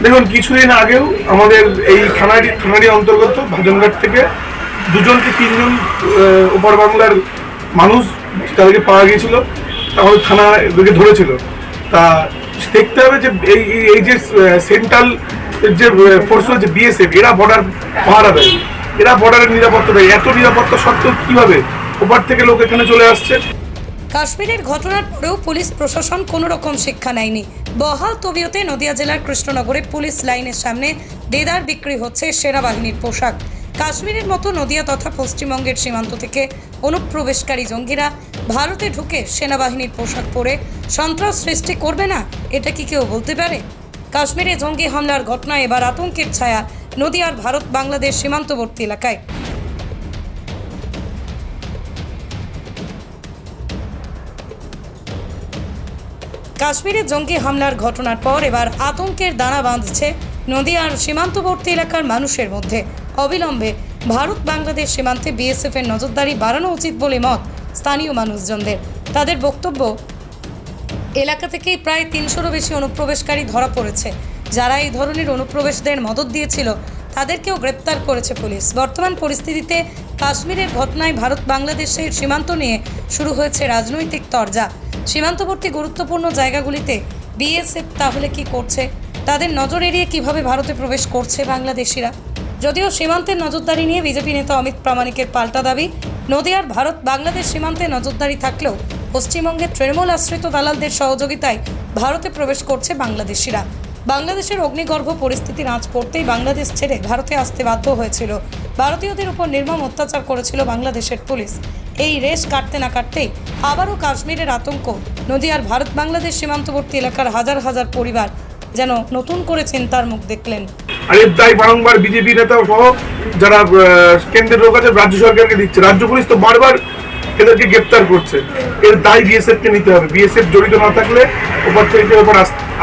দেখুন, কিছুদিন আগেও আমাদের এই থানারই অন্তর্গত ভাজনঘাট থেকে দুজন কি তিনজন ওপার বাংলার মানুষ তাদেরকে পাওয়া গিয়েছিল, আমাদের থানা এদেরকে ধরেছিল। তা দেখতে হবে যে এই যে সেন্ট্রাল যে ফোর্স হচ্ছে বিএসএফ, এরা বর্ডার পাহারা দেয়, এরা বর্ডারের নিরাপত্তা দেয়। এত নিরাপত্তা সত্ত্বেও কিভাবে ওপার থেকে লোক এখানে চলে আসছে? কাশ্মীরের ঘটনার পরেও পুলিশ প্রশাসন কোনো রকম শিক্ষা নেয়নি। বহাল তবিয়তে নদিয়া জেলার কৃষ্ণনগরে পুলিশ লাইনের সামনে দেদার বিক্রি হচ্ছে সেনাবাহিনীর পোশাক। কাশ্মীরের মতো নদিয়া তথা পশ্চিমবঙ্গের সীমান্ত থেকে অনুপ্রবেশকারী জঙ্গিরা ভারতে ঢুকে সেনাবাহিনীর পোশাক পরে সন্ত্রাস সৃষ্টি করবে না, এটা কি কেউ বলতে পারে? কাশ্মীরে জঙ্গি হামলার ঘটনায় এবার আতঙ্কের ছায়া নদিয়ার ভারত বাংলাদেশ সীমান্তবর্তী এলাকায়। কাশ্মীরে জঙ্গি হামলার ঘটনার পর এবার আতঙ্কের দানা বাঁধছে নদিয়ার সীমান্তবর্তী এলাকার মানুষের মধ্যে। অবিলম্বে ভারত বাংলাদেশ সীমান্তে বিএসএফ এর নজরদারি বাড়ানো উচিত বলে মত স্থানীয় মানুষজনদের। তাদের বক্তব্য, এলাকা থেকেই প্রায় ৩০০রও বেশি অনুপ্রবেশকারী ধরা পড়েছে। যারা এই ধরনের অনুপ্রবেশদের মদত দিয়েছিল তাদেরকেও গ্রেপ্তার করেছে পুলিশ। বর্তমান পরিস্থিতিতে কাশ্মীরের ঘটনায় ভারত বাংলাদেশের সীমান্ত নিয়ে শুরু হয়েছে রাজনৈতিক তরজা। সীমান্তবর্তী গুরুত্বপূর্ণ জায়গাগুলিতে বিএসএফ তাহলে কি করছে? তাদের নজর এড়িয়ে কিভাবে ভারতে প্রবেশ করছে বাংলাদেশিরা? যদিও সীমান্তের নজরদারি নিয়ে বিজেপি নেতা অমিত প্রামাণিকের পাল্টা দাবি, নদিয়ার ভারত বাংলাদেশ সীমান্তে নজরদারি থাকলেও পশ্চিমবঙ্গের তৃণমূল আশ্রিত দালালদের সহযোগিতায় ভারতে প্রবেশ করছে বাংলাদেশিরা। বাংলাদেশের অগ্নিগর্ভ পরিস্থিতির আঁচ পড়তেই বাংলাদেশ ছেড়ে ভারতে আসতে বাধ্য হয়েছিল। ভারতীয়দের উপর নির্মম অত্যাচার করেছিল বাংলাদেশের পুলিশ। এই রেশ কাটতে না কাটতেই আবারও কাশ্মীরের আতঙ্ক। নদিয়ার ভারত বাংলাদেশ সীমান্তবর্তী এলাকার হাজার হাজার পরিবার যেন নতুন করে চিন্তার মুখ দেখলেন। আর এর দায় বারংবার বিজেপি নেতা সহ যারা কেন্দ্রের লোক আছে রাজ্য সরকারকে দিচ্ছে। রাজ্য পুলিশ তো বারবার এদেরকে গ্রেপ্তার করছে। এর দায় বিএসএফ কে নিতে হবে। বিএসএফ জড়িত না থাকলে ওপর থেকে ওপর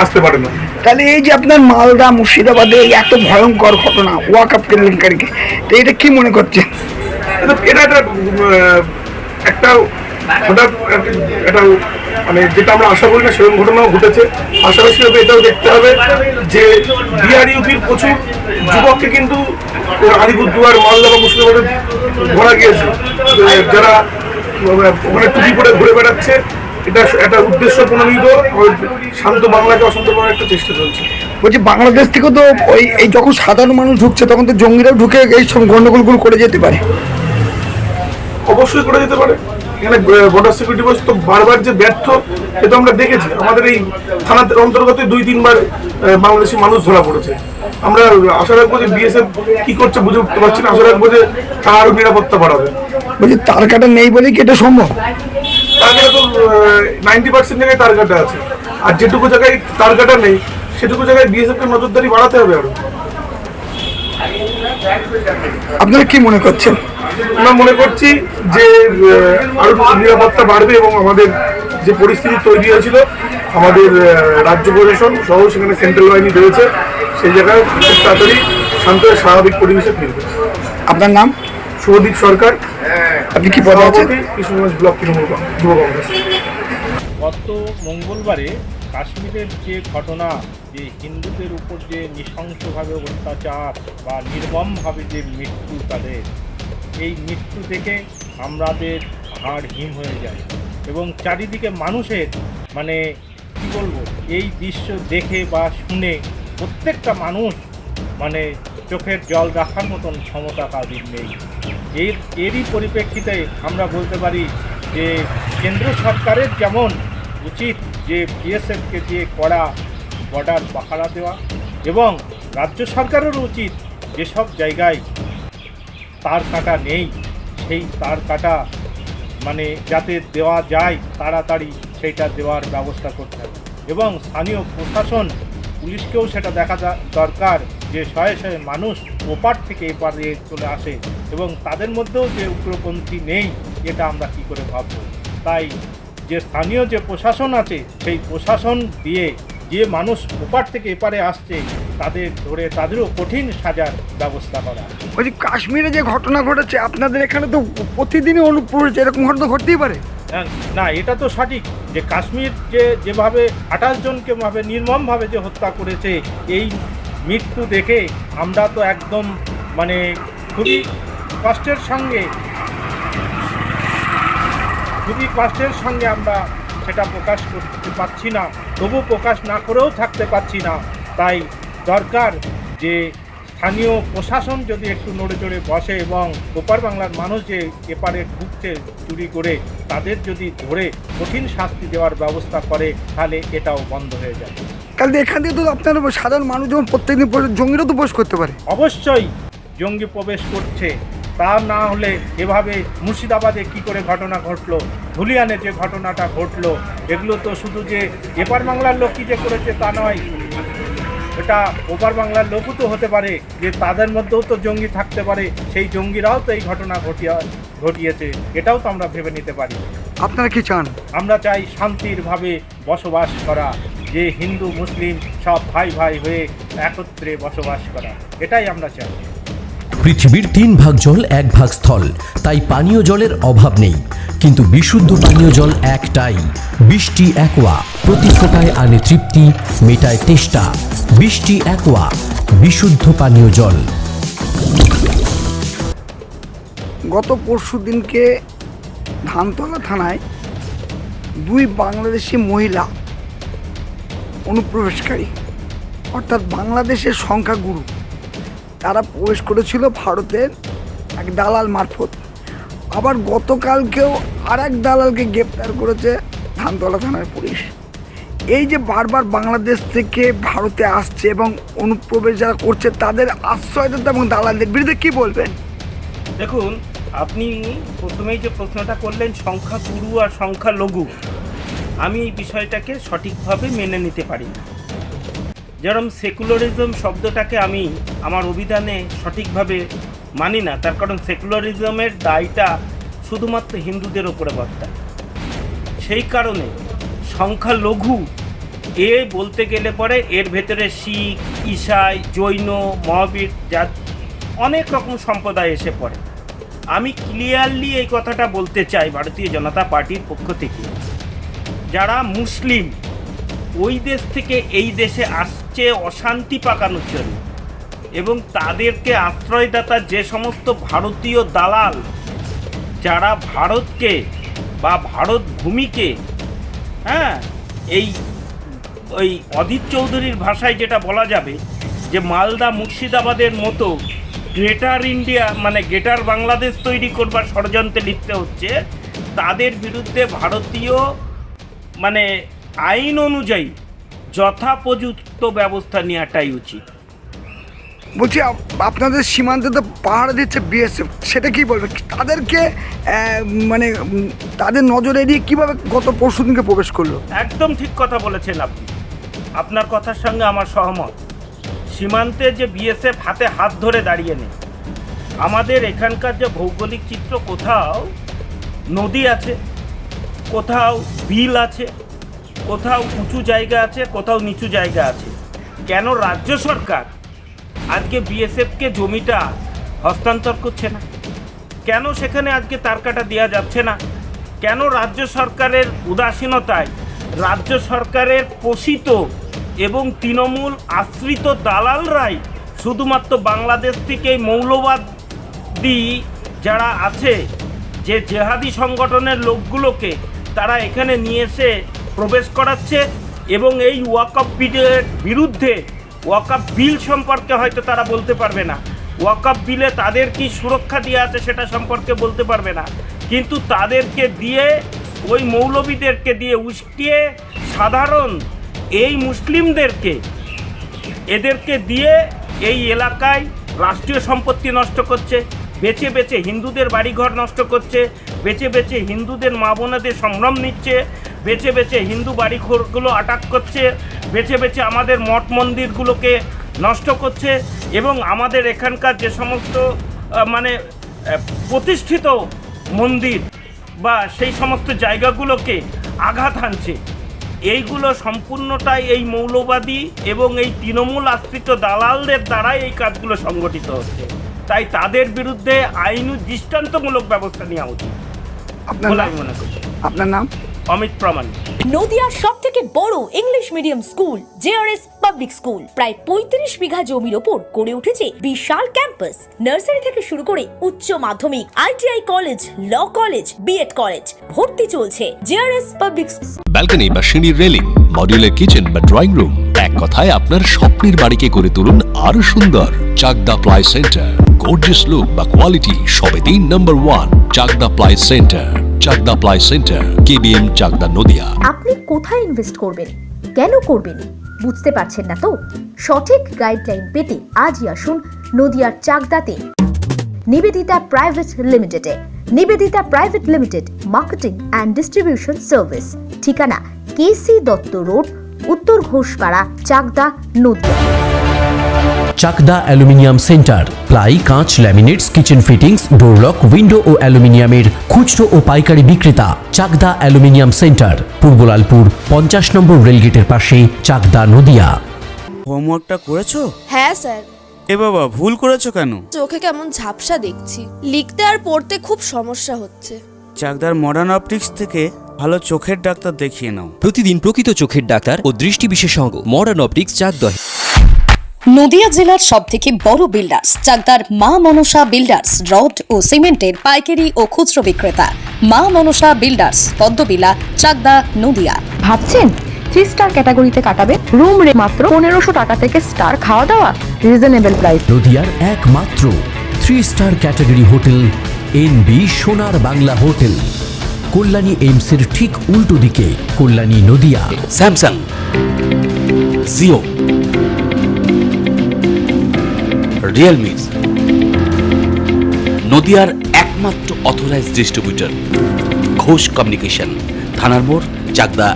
আসতে পারে না। তাহলে এই যে আপনার মালদা মুর্শিদাবাদে এত ভয়ঙ্কর ঘটনা ওয়াকআপ কেলেঙ্কারিকে, তো এটা কি মনে করছেন? এটা একটা হঠাৎ একটা মানে যেটা আমরা আশা করি না সেরকম ঘটনাও ঘটেছে। পাশাপাশি এটাও দেখতে হবে যে বিআরইউপির প্রচুর যুবককে কিন্তু আলিপুরদুয়ার, মালদা বা মুর্শিদাবাদে ধরা গিয়েছে, যারা ওখানে টুপি পরে ঘুরে বেড়াচ্ছে। এটা একটা উদ্দেশ্য প্রণোদিত শান্ত বাংলাকে অশান্ত করার একটা চেষ্টা চলছে। বলছি বাংলাদেশ থেকে তো এই যখন সাধারণ মানুষ ঢুকছে তখন তো জঙ্গিরাও ঢুকে এই সব গন্ডগোলগুলো করে যেতে পারে। অবশ্যই করে যেতে পারে। এখানে বর্ডার সিকিউরিটি ফোর্স তো বারবার যে ব্যর্থ, এটা আমরা দেখেছি। আমাদের এই থানার অন্তর্গত ২-৩ বার বাংলাদেশি মানুষ ধরা পড়েছে। আমরা আশা রাখবো যে বিএসএফ কি করছে বুঝে উঠতে পারছি না। আশা রাখবো যে তার আরো নিরাপত্তা বাড়াবে। বলছি তার কাটা নেই বলে কি এটা সম্ভব? তার কাটা তো 90% জায়গায় তার কাটা আছে, আর যেটুকু জায়গায় তার কাটা নেই সেটুকু জায়গায় বিএসএফ কে নজরদারি বাড়াতে হবে আরো। আপনারা কি মনে করছেন? আমরা মনে করছি যে আরো নিরাপত্তা বাড়বে এবং আমাদের যে পরিস্থিতি তৈরি হয়েছিল, আমাদের রাজ্য প্রশাসন সহ সেখানে সেন্ট্রাল বাহিনী রয়েছে, সেই জায়গায় খুব তাড়াতাড়ি শান্ত স্বাভাবিক পরিবেশে ফিরবে। আপনার নাম? শুভদীপ সরকার। আপনি কি পদে আছেন? কৃষ্ণগঞ্জ ব্লক তৃণমূল যুব কংগ্রেস। গত মঙ্গলবারে কাশ্মীরের যে ঘটনা, যে হিন্দুদের উপর যে নৃশংসভাবে অত্যাচার বা নির্মমভাবে যে মৃত্যু তাদের, এই মৃত্যু থেকে আমাদের হাড় হিম হয়ে যায় এবং চারিদিকে মানুষের মানে কি বলবো, এই দৃশ্য দেখে বা শুনে প্রত্যেকটা মানুষ মানে চোখের জল রাখার মতন ক্ষমতা কাদের নেই। এরই পরিপ্রেক্ষিতে আমরা বলতে পারি যে কেন্দ্র সরকারের যেমন উচিত যে বিএসএফকে দিয়ে কড়া বর্ডার পাহারা দেওয়া, এবং রাজ্য সরকারেরও উচিত যেসব জায়গায় তার কাটা নেই সেই তার কাটা মানে যাতে দেওয়া যায় তাড়াতাড়ি সেইটা দেওয়ার ব্যবস্থা করতে হবে। এবং স্থানীয় প্রশাসন পুলিশকেও সেটা দেখা দরকার যে শয়ে শয়ে মানুষ ওপার থেকে এপারে চলে আসে এবং তাদের মধ্যেও যে উগ্রপন্থী নেই, এটা আমরা কি করে ভাবব? তাই যে স্থানীয় যে প্রশাসন আছে সেই প্রশাসন দিয়ে যে মানুষ ওপার থেকে এপারে আসছে তাদের ধরে তাদেরও কঠিন সাজার ব্যবস্থা করা। বলছি কাশ্মীরে যে ঘটনা ঘটেছে আপনাদের এখানে তো প্রতিদিনই অনুপ্রবেশ, এরকম ঘটনা ঘটতেই পারে না, এটা তো সঠিক যে কাশ্মীর যেভাবে 28 জনকে ভাবে নির্মমভাবে যে হত্যা করেছে, এই মৃত্যু দেখে আমরা তো একদম মানে খুবই কষ্টের সঙ্গে আমরা সেটা প্রকাশ করতে পারছি না, তবু প্রকাশ না করেও থাকতে পারছি না। তাই দরকার যে স্থানীয় প্রশাসন যদি একটু নড়ে চড়ে বসে এবং ওপার বাংলার মানুষ যে এপারে ঢুকছে চুরি করে, তাদের যদি ধরে কঠিন শাস্তি দেওয়ার ব্যবস্থা করে, তাহলে এটাও বন্ধ হয়ে যাবে। কারণ এখান থেকে তো আপনার সাধারণ মানুষ যেমন প্রত্যেকদিন জঙ্গিরও তো প্রবেশ করতে পারে। অবশ্যই জঙ্গি প্রবেশ করছে, তা না হলে এভাবে মুর্শিদাবাদে কি করে ঘটনা ঘটলো, ধুলিয়ানে যে ঘটনাটা ঘটলো, এগুলো তো শুধু যে এপার বাংলার লোকই যে করেছে তা নয়, এটা ওপার বাংলার লোকও তো হতে পারে, যে তাদের মধ্যেও তো জঙ্গি থাকতে পারে, সেই জঙ্গিরাও তো এই ঘটনা ঘটিয়েছে, এটাও তো আমরা ভেবে নিতে পারি। আপনারা কি চান? আমরা চাই শান্তিরভাবে বসবাস করা, যে হিন্দু মুসলিম সব ভাই ভাই হয়ে একত্রে বসবাস করা, এটাই আমরা চাই। পৃথিবীর 3 ভাগ জল 1 ভাগ স্থল, তাই পানীয় জলের অভাব নেই, কিন্তু বিশুদ্ধ পানীয় জল একটাই, বৃষ্টি অ্যাকোয়া। প্রতি ফোঁটায় আনে তৃপ্তি, মেটায় তেষ্টা। বৃষ্টি অ্যাকোয়া, বিশুদ্ধ পানীয় জল। গত পরশু দিনকে ধানতলা থানায় 2 বাংলাদেশি মহিলা অনুপ্রবেশকারী, অর্থাৎ বাংলাদেশের সংখ্যাগুরু, তারা প্রবেশ করেছিল ভারতের এক দালাল মারফত। আবার গতকালকেও আর এক দালালকে গ্রেপ্তার করেছে ধানতলা থানার পুলিশ। এই যে বারবার বাংলাদেশ থেকে ভারতে আসছে এবং অনুপ্রবেশ যারা করছে, তাদের আশ্রয়দাতা এবং দালালদের বিরুদ্ধে কী বলবেন? দেখুন, আপনি প্রথমেই যে প্রশ্নটা করলেন সংখ্যাগুরু আর সংখ্যালঘু, আমি এই বিষয়টাকে সঠিকভাবে মেনে নিতে পারি না। যেরকম সেকুলারিজম শব্দটাকে আমি আমার অভিধানে সঠিকভাবে মানি না, তার কারণ সেকুলারিজমের দায়টা শুধুমাত্র হিন্দুদের ওপরে বর্তায়। সেই কারণে সংখ্যালঘু বলতে গেলে পরে এর ভেতরে শিখ, ঈসাই, জৈন, মহাবীর, যা অনেক রকম সম্প্রদায় এসে পড়ে। আমি ক্লিয়ারলি এই কথাটা বলতে চাই ভারতীয় জনতা পার্টির পক্ষ থেকে, যারা মুসলিম ওই দেশ থেকে এই দেশে আসছে অশান্তি পাকানোর জন্য, এবং তাদেরকে আশ্রয়দাতা যে সমস্ত ভারতীয় দালাল, যারা ভারতকে বা ভারত ভূমিকে ওই অদিত চৌধুরীর ভাষায় যেটা বলা যাবে যে মালদা মুর্শিদাবাদের মতো গ্রেটার ইন্ডিয়া মানে গ্রেটার বাংলাদেশ তৈরি করবার ষড়যন্ত্রে লিপ্ত হচ্ছে, তাদের বিরুদ্ধে ভারতীয় মানে আইন অনুযায়ী যথাপযুক্ত ব্যবস্থা নেওয়াটাই উচিত। বলছি, আপনাদের সীমান্তে তো পাহারা দিচ্ছে বিএসএফ, সেটা কি বলবে? তাদেরকে মানে তাদের নজর এড়িয়ে কীভাবে গত পরশু দিনকে প্রবেশ করলো? একদম ঠিক কথা বলেছেন আপনি, আপনার কথার সঙ্গে আমার সহমত। সীমান্তে যে বিএসএফ হাতে হাত ধরে দাঁড়িয়ে নেই, আমাদের এখানকার যে ভৌগোলিক চিত্র, কোথাও নদী আছে, কোথাও বিল আছে, কোথাও উঁচু জায়গা আছে, কোথাও নিচু জায়গা আছে। কেন রাজ্য সরকার আজকে বিএসএফকে জমিটা হস্তান্তর করছে না? কেন সেখানে আজকে তার কাটা দেওয়া যাচ্ছে না? কেন রাজ্য সরকারের উদাসীনতায় রাজ্য সরকারের পোষিত এবং তৃণমূল আশ্রিত দালালরাই শুধুমাত্র বাংলাদেশ থেকে মৌলবাদী যারা আছে, যে জেহাদি সংগঠনের লোকগুলোকে তারা এখানে নিয়ে এসে প্রবেশ করাচ্ছে, এবং এই ওয়াকফ বিলের বিরুদ্ধে, ওয়াকফ বিল সম্পর্কে হয়তো তারা বলতে পারবে না, ওয়াকফ বিলে তাদের কি সুরক্ষা দেওয়া আছে সেটা সম্পর্কে বলতে পারবে না, কিন্তু তাদেরকে দিয়ে, ওই মৌলবীদেরকে দিয়ে উস্কিয়ে সাধারণ এই মুসলিমদেরকে, এদেরকে দিয়ে এই এলাকায় রাষ্ট্রীয় সম্পত্তি নষ্ট করছে, বেছে বেছে হিন্দুদের বাড়িঘর নষ্ট করছে, বেছে বেছে হিন্দুদের মা বোনেদের সম্ভ্রম নিচ্ছে, বেছে বেছে হিন্দু বাড়িঘরগুলো আটক করছে, বেছে বেছে আমাদের মঠ মন্দিরগুলোকে নষ্ট করছে, এবং আমাদের এখানকার যে সমস্ত মানে প্রতিষ্ঠিত মন্দির বা সেই সমস্ত জায়গাগুলোকে আঘাত হানছে। এইগুলো সম্পূর্ণটাই এই মৌলবাদী এবং এই তৃণমূল আশ্রিত দালালদের দ্বারাই এই কাজগুলো সংগঠিত হচ্ছে। তাই তাদের বিরুদ্ধে আইন দৃষ্টান্তমূলক ব্যবস্থা নেওয়া উচিত বলে আমি মনে করি। আপনার নাম? অমিত প্রামাণিক। নদিয়ার সব থেকে বড় English medium school JRS public school প্রায় 35 বিঘা জমির ওপর গড়ে উঠেছে বিশাল ক্যাম্পাস। নার্সারি থেকে শুরু করে উচ্চ মাধ্যমিক, ITI college, law college, BEd college, ভর্তি চলছে। জেআরএস পাবলিক ব্যালকনি বা সিঁড়ির রেলিং, মডিউলার কিচেন বা ড্রয়িং রুম, এক কথায় আপনার স্বপ্নের বাড়িকে করে তুলুন আরো সুন্দর। Chakdah ply centre, gorgeous look বা কোয়ালিটি সবে 3 number 1 Chakdah ply centre. Chakdah ply centre, KBM, Chakdah, Nadia. আপনি কোথায় ইনভেস্ট করবেন, কেন করবেন, বুঝতে পারছেন না তো? সঠিক গাইডলাইন পেতে আজই আসুন নদিয়ার চাকদাতে নিবেদিতা প্রাইভেট লিমিটেডে। Nivedita private limited, marketing and distribution service. ঠিকানা K C Dutta road, Uttar Ghoshpara, Chakdah, Nadia. Chakdah aluminium centre, ply, কাঁচ, laminates, kitchen fittings, door lock, window ও অ্যালুমিনিয়ামের খুচরো ও পাইকারি বিক্রেতা। চাকদা অ্যালুমিনিয়াম সেন্টার, পূর্ব লালপুর 50 নম্বর রেলগেটের পাশে, চাকদা, নদিয়া। হোমওয়ার্কটা করেছো? হ্যাঁ স্যার। এ বাবা, ভুল করেছো কেন? চোখে কেমন ঝাপসা দেখছি, লিখতে আর পড়তে খুব সমস্যা হচ্ছে। চাকদার মডার্ন অপটিক্স থেকে ভালো চোখের ডাক্তার দেখিয়ে নাও। প্রতিদিন প্রকৃত চোখের ডাক্তার ও দৃষ্টি বিশেষজ্ঞ মডার্ন অপটিক্স, চাকদা। নদিয়া জেলার সব থেকে বড় বিল্ডার্স চাকদার মা মনসা বিল্ডার্স, রড ও সিমেন্টের পাইকারি ও খুচরো বিক্রেতা। মা মনসা বিল্ডার্স, পদ্মবিলা, চাকদা, নদিয়া। ভাবছেন 3 স্টার ক্যাটাগরিতে কাটাবে? রুম রে মাত্র 1500 টাকা থেকে স্টার, খাওয়া দাওয়া রিজনেবল প্রাইস। নদিয়ার একমাত্র 3 স্টার ক্যাটাগরি হোটেল এনবি সোনার বাংলা হোটেল, কল্যাণী এইমসের ঠিক উল্টো দিকে, কল্যাণী, নদিয়া। স্যামসাং, জিও, রিয়েলমি, নদিয়ার একমাত্র অথরাইজড ডিস্ট্রিবিউটর ঘোষ কমিউনিকেশন, থানার মোড়, চাকদা।